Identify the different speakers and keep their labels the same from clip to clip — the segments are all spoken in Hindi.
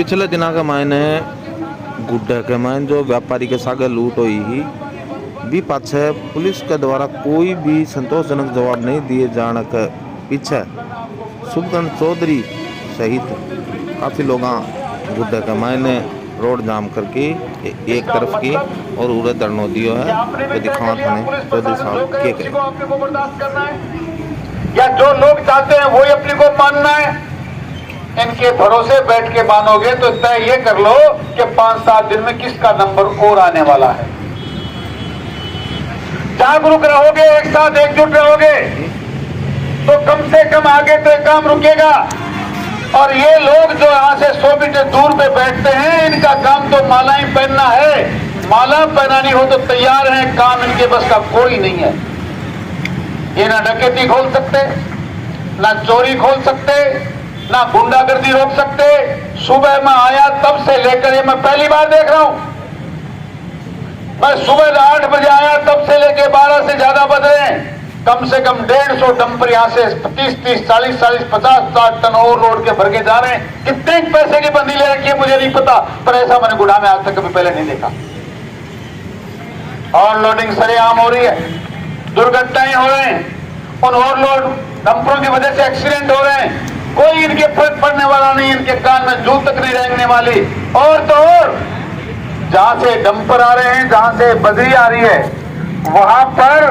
Speaker 1: पिछले दिना के मायने गुड्डे के मायने जो व्यापारी के सागे लूट हुई ही भी पाछे पुलिस के द्वारा कोई भी संतोषजनक जवाब नहीं दिए जाने के पीछे शुभकरण चौधरी सहित काफ़ी लोग गुड्डे के मायने रोड जाम करके एक तरफ की और उड़े धरनो दियो है तो दिखावा थाने चौधरी साहब के
Speaker 2: या जो लोग चाहते हैं वही अपने को मानना है। इनके भरोसे बैठ के मानोगे तो तय ये कर लो कि 5-7 दिन में किसका नंबर और आने वाला है। जागरूक रहोगे, एक साथ एकजुट रहोगे तो कम से कम आगे तो काम रुकेगा। और ये लोग जो यहां से 100 मीटर दूर पे बैठते हैं, इनका काम तो मालाएं पहनना है। माला पहनानी हो तो तैयार है, काम इनके बस का कोई नहीं है। ये ना डकैती खोल सकते, ना चोरी खोल सकते, ना गुंडागर्दी रोक सकते। सुबह मैं आया तब से लेकर ये मैं पहली बार देख रहा हूं। मैं सुबह 8 बजे आया तब से लेकर 12 से ज्यादा बज रहे हैं। कम से कम 150 डंपर यहां से 30-30, 40-40, 50-60 टन और रोड के भर के जा रहे हैं। कितने पैसे की बंदी ले रखी है मुझे नहीं पता, पर ऐसा मैंने गुड़ा में आज तक कभी पहले नहीं देखा। और लोडिंग सरेआम हो रही है, दुर्घटनाएं हो रहे हैं, उन ओवरलोड डंपरों की वजह से एक्सीडेंट हो रहे हैं। कोई इनके फर्क पड़ने वाला नहीं, इनके कान में जू तक नहीं रेंगने वाली। और तो और जहां से डंपर आ रहे हैं, जहां से बजरी आ रही है, वहां पर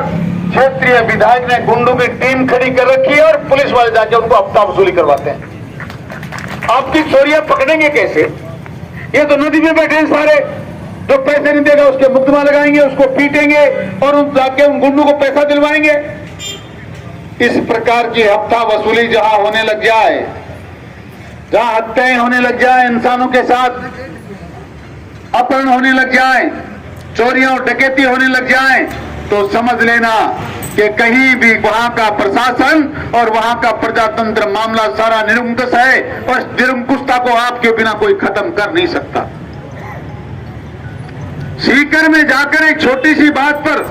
Speaker 2: क्षेत्रीय विधायक ने गुंडों की टीम खड़ी कर रखी है और पुलिस वाले जाके उनको हफ्ता वसूली करवाते हैं। आपकी चोरियां पकड़ेंगे कैसे? ये तो नदी में बैठे हैं सारे, जो पैसे नहीं देगा उसके मुकदमा लगाएंगे, उसको पीटेंगे और उन जाके उन गुंडों को पैसा दिलवाएंगे। इस प्रकार की हफ्ता वसूली जहां होने लग जाए, जहां हत्याएं होने लग जाए, इंसानों के साथ अपहरण होने लग जाए, चोरियां और डकैती होने लग जाए, तो समझ लेना कि कहीं भी वहां का प्रशासन और वहां का प्रजातंत्र मामला सारा निरंकुश है और निरंकुशता को आपके बिना कोई खत्म कर नहीं सकता। सीकर में जाकर एक छोटी सी बात पर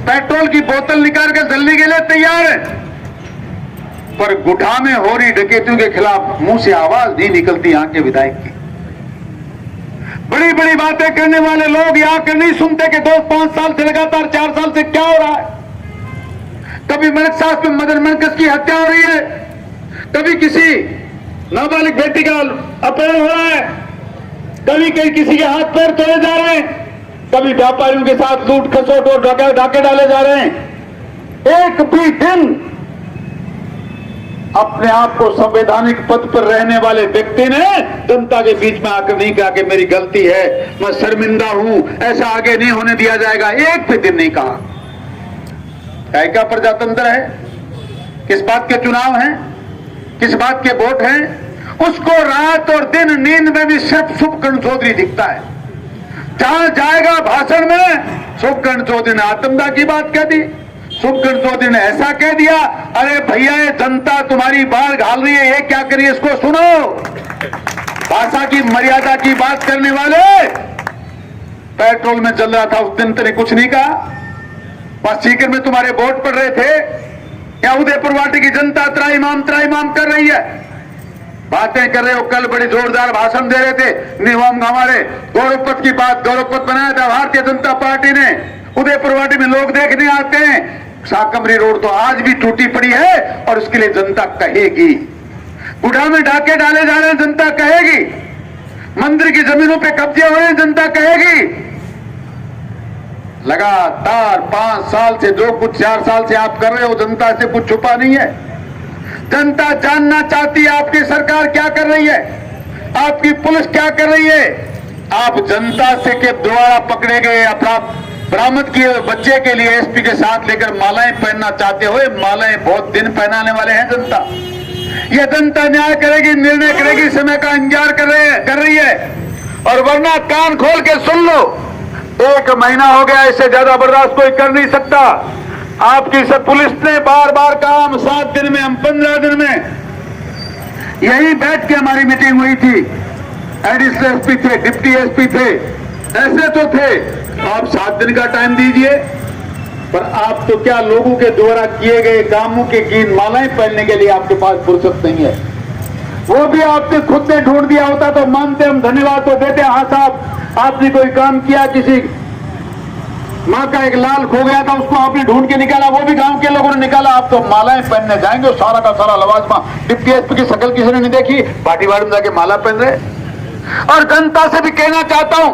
Speaker 2: पेट्रोल की बोतल निकाल कर जलने के लिए तैयार है, पर गुठा में हो रही डकैतियों के खिलाफ मुंह से आवाज नहीं निकलती यहाँ के विधायक की। बड़ी बड़ी बातें करने वाले लोग यहाँ कर नहीं सुनते कि 2-5 साल से लगातार 4 साल से क्या हो रहा है। कभी मलकसास में मदन मनकस की हत्या हो रही है, कभी किसी नाबालिग बेटी का अपहरण हो रहा है, कभी कहीं किसी के हाथ पैर तोड़े जा रहे हैं, कभी व्यापारियों के साथ लूट खसोट और डाके डाले जा रहे हैं। एक भी दिन अपने आप को संवैधानिक पद पर रहने वाले व्यक्ति ने जनता के बीच में आकर नहीं कहा कि मेरी गलती है, मैं शर्मिंदा हूं, ऐसा आगे नहीं होने दिया जाएगा। एक भी दिन नहीं कहा। क्या प्रजातंत्र है? किस बात के चुनाव हैं? किस बात के वोट हैं? उसको रात और दिन नींद में भी सिर्फ शुभकरण चौधरी दिखता है। जहां जाएगा भाषण में शुभकरण चौधरी ने आतंकवाद की बात कह दी, शुभकरण चौधरी ने ऐसा कह दिया। अरे भैया, ये जनता तुम्हारी बाल घाल रही है, ये क्या करिए, इसको सुनो। भाषा की मर्यादा की बात करने वाले पेट्रोल में चल रहा था उस दिन, तेरे कुछ नहीं कहा। वहां सीकर में तुम्हारे वोट पड़ रहे थे, या उदयपुर वाटी की जनता त्राईमाम कर रही है, बातें कर रहे हो। कल बड़ी जोरदार भाषण दे रहे थे, निवम हमारे गौरवपथ की बात, गौरवपथ बनाया था भारतीय जनता पार्टी ने। उदयपुर वाटी में लोग देखने आते हैं। शाकंभरी रोड तो आज भी टूटी पड़ी है और उसके लिए जनता कहेगी। गुढ़ा में डाके डाले जा रहे हैं, जनता कहेगी। मंदिर की जमीनों पे कब्जे हो रहे हैं, जनता कहेगी। लगातार 5 साल से जो कुछ 4 साल से आप कर रहे हो, जनता से कुछ छुपा नहीं है। जनता जानना चाहती है आपकी सरकार क्या कर रही है, आपकी पुलिस क्या कर रही है। आप जनता से के द्वारा पकड़े गए अपराध बरामद किए हुए बच्चे के लिए एसपी के साथ लेकर मालाएं पहनना चाहते हो। मालाएं बहुत दिन पहनाने वाले हैं जनता। यह जनता न्याय करेगी, निर्णय करेगी, समय का इंतजार कर रही है। और वरना कान खोल के सुन लो, 1 महीना हो गया, इससे ज्यादा बर्दाश्त कोई कर नहीं सकता। आपकी सब पुलिस ने बार बार कहा हम 7 दिन में, हम 15 दिन में। यही बैठ के हमारी मीटिंग हुई थी। एडिशनल एसपी थे, डिप्टी एसपी थे, ऐसे तो थे। आप 7 दिन का टाइम दीजिए, पर आप तो क्या लोगों के द्वारा किए गए कामों के की मालाएं पहनने के लिए आपके पास फुर्सत नहीं है। वो भी आपने खुद ने ढूंढ दिया होता तो मानते, हम धन्यवाद तो देते। हाँ साहब, आपने कोई काम किया, किसी माँ का एक लाल खो गया था, उसको आपने ढूंढ के निकाला, वो भी गांव के लोगों ने निकाला। आप तो मालाएं पहनने जाएंगे, सारा का सारा लवाजमा, डिप्टी एसपी की शक्ल किसी ने नहीं देखी, पाटीवाड़ में जाके माला पहन रहे। और जनता से भी कहना चाहता हूं,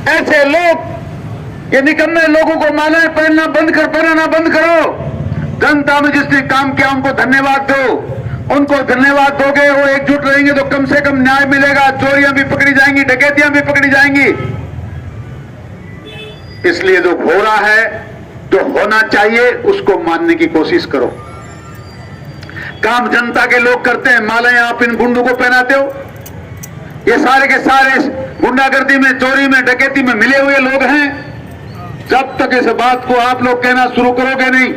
Speaker 2: ऐसे लोग, ये निकम्मे लोगों को मालाएं पहनाना बंद करो। जनता में जिसने काम किया उनको धन्यवाद दो। उनको धन्यवाद दोगे, वो एकजुट रहेंगे तो कम से कम न्याय मिलेगा। चोरियां भी पकड़ी जाएंगी, डकैतियां भी पकड़ी जाएंगी। इसलिए जो हो रहा है, जो होना चाहिए, उसको मानने की कोशिश करो। काम जनता के लोग करते हैं, मालाएं आप इन गुंडों को पहनाते हो। ये सारे के सारे गुंडागर्दी में, चोरी में, डकैती में मिले हुए लोग हैं। जब तक इस बात को आप लोग कहना शुरू करोगे नहीं,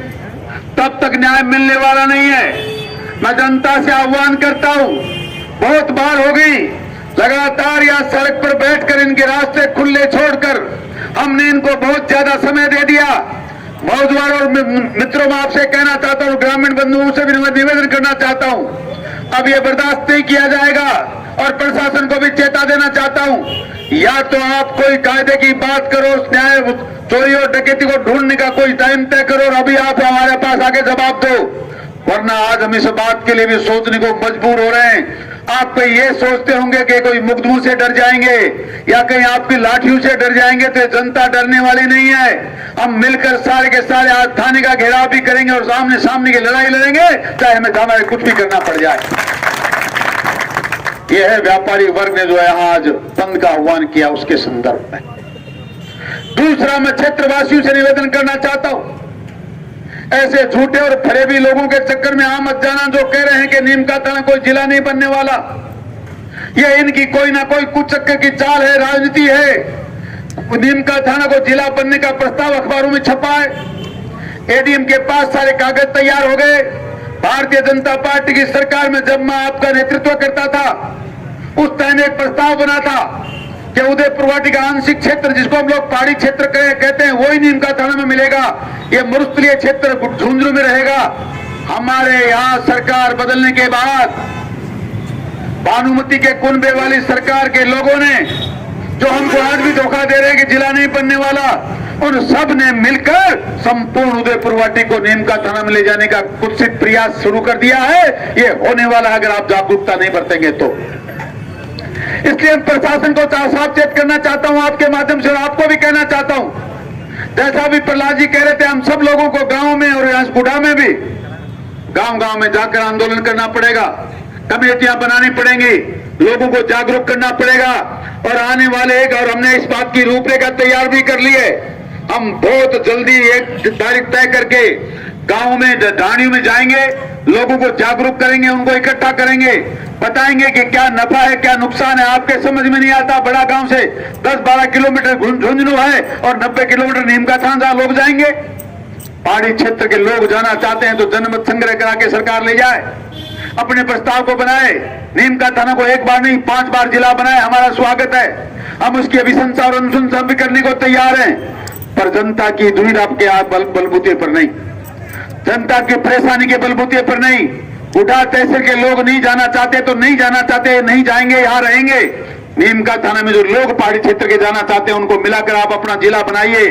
Speaker 2: तब तक न्याय मिलने वाला नहीं है। मैं जनता से आह्वान करता हूं, बहुत बार हो गई लगातार यहां सड़क पर बैठकर इनके रास्ते खुले छोड़कर हमने इनको बहुत ज्यादा समय दे दिया। मौजूद और मित्रों, में आपसे कहना चाहता हूं, ग्रामीण बंधुओं से भी निवेदन करना चाहता हूं, अब ये बर्दाश्त नहीं किया जाएगा। और प्रशासन को भी चेता देना चाहता हूं, या तो आप कोई कायदे की बात करो, न्याय, चोरी और डकैती को ढूंढने का कोई टाइम तय करो और अभी आप हमारे पास आके जवाब दो, वरना आज हम इस बात के लिए भी सोचने को मजबूर हो रहे हैं। आप कहीं ये सोचते होंगे कि कोई मुकदमों से डर जाएंगे या कहीं आपकी लाठियों से डर जाएंगे, तो जनता डरने वाली नहीं है। हम मिलकर सारे के सारे आज थाने का घेराव भी करेंगे और सामने सामने की लड़ाई लड़ेंगे, चाहे हमें हमारे कुछ भी करना पड़ जाए। यह है व्यापारी वर्ग ने जो है आज बंद का आह्वान किया, उसके संदर्भ में। दूसरा, मैं क्षेत्रवासियों से निवेदन करना चाहता हूं, ऐसे झूठे और फरेबी लोगों के चक्कर में आ मत जाना जो कह रहे हैं कि नीम का थाना कोई जिला नहीं बनने वाला। यह इनकी कोई ना कोई कुचक्कर की चाल है, राजनीति है। नीम का थाना को जिला बनने का प्रस्ताव अखबारों में छपा है, एडीएम के पास सारे कागज तैयार हो गए। भारतीय जनता पार्टी की सरकार में जब मैं आपका नेतृत्व करता था, उस टाइम एक प्रस्ताव बना था कि उदयपुर वाटी का आंशिक क्षेत्र, जिसको हम लोग पहाड़ी क्षेत्र कहते हैं, वही नीम का थाना में मिलेगा। ये मरुस्थलीय क्षेत्र झुंझुनू में रहेगा। हमारे यहाँ सरकार बदलने के बाद भानुमति के कुनबे वाली सरकार के लोगों ने, जो हमको आज भी धोखा दे रहे हैं कि जिला नहीं बनने वाला, उन सब ने मिलकर संपूर्ण उदयपुर वाटी को नीम का थाना में ले जाने का कुत्सित प्रयास शुरू कर दिया है। ये होने वाला है अगर आप जागरूकता नहीं बरतेंगे तो। इसलिए प्रशासन को सावचेत करना चाहता हूं आपके माध्यम से, और आपको भी कहना चाहता हूं, जैसा भी प्रहलाद जी कह रहे थे, हम सब लोगों को गांव में और यहाँ गुढ़ा में भी गांव में जाकर आंदोलन करना पड़ेगा, कमेटियां बनानी पड़ेंगी, लोगों को जागरूक करना पड़ेगा। और आने वाले एक, और हमने इस बात की रूपरेखा तैयार भी कर ली है, हम बहुत जल्दी एक तारीख तय करके गांव में, ढाणियों में जाएंगे, लोगों को जागरूक करेंगे, उनको इकट्ठा करेंगे, बताएंगे कि क्या नफा है, क्या नुकसान है। आपके समझ में नहीं आता, बड़ा गांव से 10-12 किलोमीटर झुंझुनू है और 90 किलोमीटर नीम का थाना लोग जाएंगे। पहाड़ी क्षेत्र के लोग जाना चाहते हैं तो जनमत संग्रह करा के सरकार ले जाए, अपने प्रस्ताव को बनाए, नीम का थाना को एक बार नहीं 5 बार जिला बनाए। हमारा स्वागत है, हम उसकी अभिशंसा और अनुशंसा भी करने को तैयार हैं, पर जनता की दुविधा के बलबूते पर नहीं, जनता की परेशानी के बलबूते पर नहीं। उठा तहसील के लोग नहीं जाना चाहते तो नहीं जाना चाहते, नहीं जाएंगे, यहाँ रहेंगे। नीम का थाना में जो लोग पहाड़ी क्षेत्र के जाना चाहते हैं उनको मिलाकर आप अपना जिला बनाइए।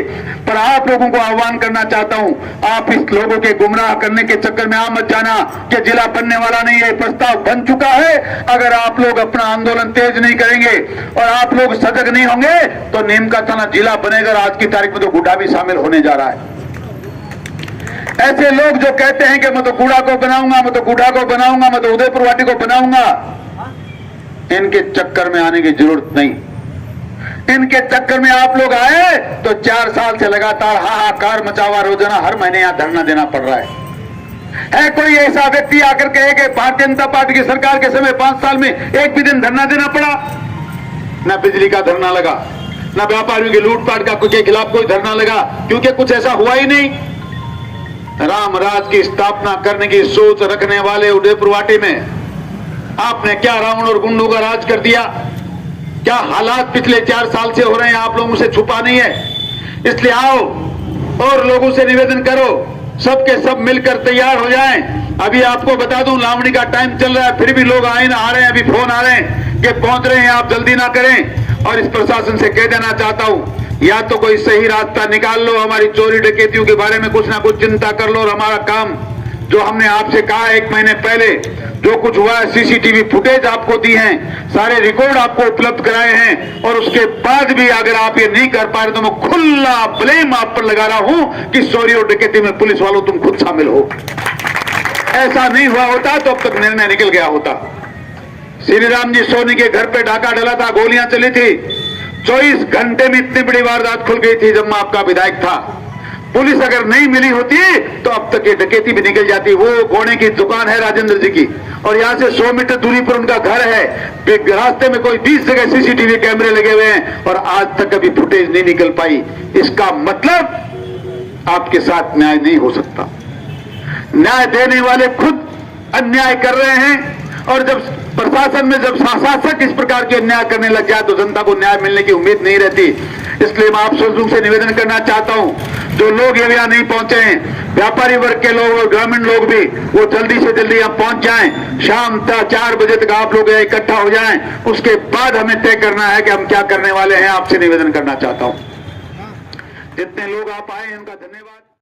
Speaker 2: पर आप लोगों को आह्वान करना चाहता हूं, आप इस लोगों के गुमराह करने के चक्कर में आ मत जाना कि जिला बनने वाला नहीं है, प्रस्ताव बन चुका है। अगर आप लोग अपना आंदोलन तेज नहीं करेंगे और आप लोग सजग नहीं होंगे तो नीम का थाना जिला बनेगा। आज की तारीख में तो गुढ़ा भी शामिल होने जा रहा है। ऐसे लोग जो कहते हैं कि मैं तो गुढ़ा को बनाऊंगा, मैं तो गुढ़ा को बनाऊंगा, मैं तो उदयपुर वाटी को बनाऊंगा, इनके चक्कर में आने की जरूरत नहीं। इनके चक्कर में आप लोग आए तो 4 साल से लगातार हाहाकार मचा हुआ, रोजाना हर महीने यहां धरना देना पड़ रहा है। कोई ऐसा व्यक्ति आकर कहे कि भारतीय जनता पार्टी की सरकार के समय 5 साल में एक भी दिन धरना देना पड़ा? ना बिजली का धरना लगा, ना व्यापारियों की लूटपाट का के खिलाफ कोई धरना लगा, क्योंकि कुछ ऐसा हुआ ही नहीं। राम राज की स्थापना करने की सोच रखने वाले उदयपुर वाटी में आपने क्या रावण और गुंडों का राज कर दिया? क्या हालात पिछले 4 साल से हो रहे हैं, आप लोगों से छुपा नहीं है। इसलिए आओ और लोगों से निवेदन करो, सबके सब मिलकर तैयार हो जाएं। अभी आपको बता दूं, लावणी का टाइम चल रहा है, फिर भी लोग आ रहे हैं, अभी फोन आ रहे हैं कि पहुंच रहे हैं, आप जल्दी ना करें। और इस प्रशासन से कह देना चाहता हूं, या तो कोई सही रास्ता निकाल लो, हमारी चोरी डकैतियों के बारे में कुछ ना कुछ चिंता कर लो, और हमारा काम जो हमने आपसे कहा 1 महीने पहले, जो कुछ हुआ है, सीसीटीवी फुटेज आपको दी हैं, सारे रिकॉर्ड आपको उपलब्ध कराए हैं, और उसके बाद भी अगर आप ये नहीं कर पा रहे तो मैं खुला ब्लेम आप पर लगा रहा हूं कि चोरी और डकैती में पुलिस वालों तुम खुद शामिल हो। ऐसा नहीं हुआ होता तो अब तक निर्णय निकल गया होता। श्री राम जी सोनी के घर पे डाका डला था, गोलियां चली थी, 24 घंटे में इतनी बड़ी वारदात खुल गई थी जब मैं आपका विधायक था। पुलिस अगर नहीं मिली होती तो अब तक ये डकैती भी निकल जाती। वो घोड़े की दुकान है राजेंद्र जी की, और यहां से 100 मीटर दूरी पर उनका घर है। रास्ते में कोई 20 जगह सीसीटीवी कैमरे लगे हुए हैं, और आज तक अभी फुटेज नहीं निकल पाई। इसका मतलब आपके साथ न्याय नहीं हो सकता। न्याय देने वाले खुद अन्याय कर रहे हैं, और जब प्रशासन में जब शासक इस प्रकार के अन्याय करने लग जाए तो जनता को न्याय मिलने की उम्मीद नहीं रहती। इसलिए मैं आप सभी से निवेदन करना चाहता हूं, जो लोग ये यहाँ नहीं पहुंचे हैं, व्यापारी वर्ग के लोग और ग्रामीण लोग भी, वो जल्दी से जल्दी यहाँ पहुंच जाएं। शाम 4 बजे तक आप लोग यहाँ इकट्ठा हो जाएं, उसके बाद हमें तय करना है कि हम क्या करने वाले हैं। आपसे निवेदन करना चाहता हूं, जितने लोग आप आए हैं उनका धन्यवाद।